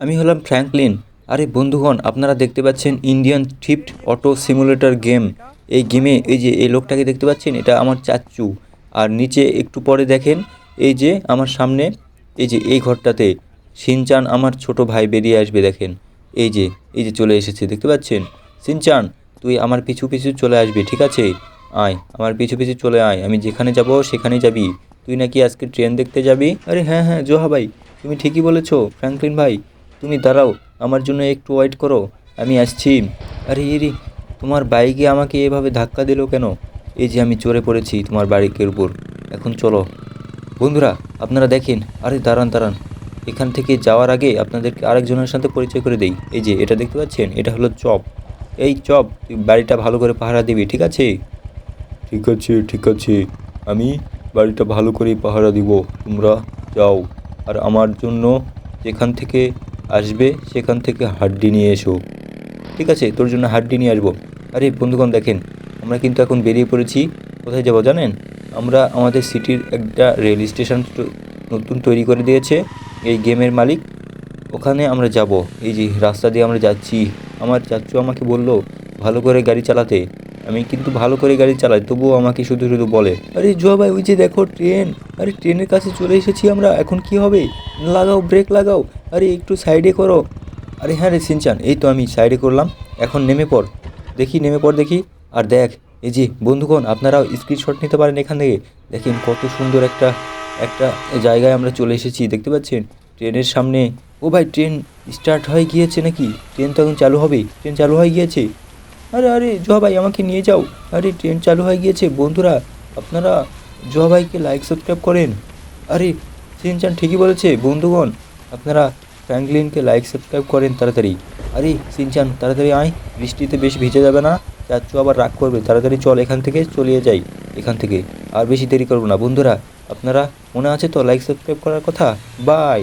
আমি হলাম ফ্র্যাঙ্কলিন। আরে বন্ধুগণ, আপনারা দেখতে পাচ্ছেন Indian thrift auto simulator game. এই গেমে এই যে এই লোকটাকে দেখতে পাচ্ছেন, এটা আমার চাচ্চু। আর নিচে একটু পরে দেখেন, এই যে আমার সামনে, এই যে এই ঘরটাতে শিনচান আমার ছোট ভাই বেরিয়ে আসবে দেখেন। এই যে এই যে চলে এসেছে, দেখতে পাচ্ছেন? শিনচান, তুই আমার পিছু পিছু চলে আসবি, ঠিক আছে? আয়, আমার পিছু পিছু চলে আয়, আমি যেখানে যাব সেখানেই যাবি। তুই নাকি আজকে ট্রেন দেখতে যাবি? আরে হ্যাঁ হ্যাঁ জোহা ভাই, তুমি ঠিকই বলেছো ফ্র্যাঙ্কলিন ভাই। তুমি দাঁড়াও, আমার জন্য একটু ওয়েট করো, আমি আসছি। আরে ইরি, তোমার বাইকে আমাকে এভাবে ধাক্কা দিলো কেন? এই যে আমি চড়ে পড়েছি তোমার বাইকের উপর। এখন চলো বন্ধুরা, আপনারা দেখেন। আরে দাঁড়ান দাঁড়ান, এখান থেকে যাওয়ার আগে আপনাদেরকে আরেকজনের সাথে পরিচয় করে দেই। এই যে এটা দেখতে পাচ্ছেন, এটা হলো চপ। এই চপ, তুই বাড়িটা ভালো করে পাহারা দিবি, ঠিক আছে? ঠিক আছে ঠিক আছে, আমি বাড়িটা ভালো করেই পাহারা দিব। তোমরা যাও, আর আমার জন্য যেখান থেকে আসবে সেখান থেকে হাড্ডি নিয়ে এসো। ঠিক আছে, তোর জন্য হাড্ডি নিয়ে আসবো। আরে বন্ধুগণ দেখেন, আমরা কিন্তু এখন বেরিয়ে পড়েছি। কোথায় যাব জানেন? আমরা আমাদের সিটির একটা রেল স্টেশন নতুন তৈরি করে দিয়েছে এই গেমের মালিক। ওখানে আমরা যাব। এই যে রাস্তা দিয়ে আমরা যাচ্ছি। আমার চাচ্চু আমাকে বলল ভালো করে গাড়ি চালাতে। আমি কিন্তু ভালো করে গাড়ি চালাই, তবুও আমাকে শুধু শুধু বলে। আরে জুয়া ভাই, ওই যে দেখো ট্রেন। আরে ট্রেনের কাছে চলে এসেছি আমরা, এখন কি হবে? লাগাও, ব্রেক লাগাও। আরে একটু সাইডে করো। আরে হ্যাঁ রে সিনচান, এই তো আমি সাইডে করলাম। এখন নেমে পড় দেখি, নেমে পড় দেখি। আর দেখ, এই যে বন্ধুগণ, আপনারাও স্ক্রিনশট নিতে পারেন এখান থেকে। দেখেন কত সুন্দর একটা একটা জায়গায় আমরা চলে এসেছি, দেখতে পাচ্ছেন? ট্রেনের সামনে। ও ভাই, ট্রেন স্টার্ট হয়ে গিয়েছে নাকি? ট্রেন তো এখন চালু হবে, ট্রেন চালু হয়ে গিয়েছে। আরে আরে জোয়া ভাই, আমাকে নিয়ে যাও। আরে ট্রেন চালু হয়ে গিয়েছে বন্ধুরা, আপনারা জোয়া ভাইকে লাইক সাবস্ক্রাইব করেন। আরে সিনচান ঠিকই বলেছে বন্ধুগণ, আপনারা ফ্র্যাঙ্কলিনকে লাইক সাবস্ক্রাইব করেন তাড়াতাড়ি। আরে সিনচান তাড়াতাড়ি আয়, বৃষ্টিতে বেশ ভিজে যাবে না, চাচ্চু আবার রাগ করবে। তাড়াতাড়ি চল, এখান থেকে চলিয়ে যাই এখান থেকে। আর বেশি দেরি করবো না বন্ধুরা, আপনারা মনে আছে তো লাইক সাবস্ক্রাইব করার কথা। বাই।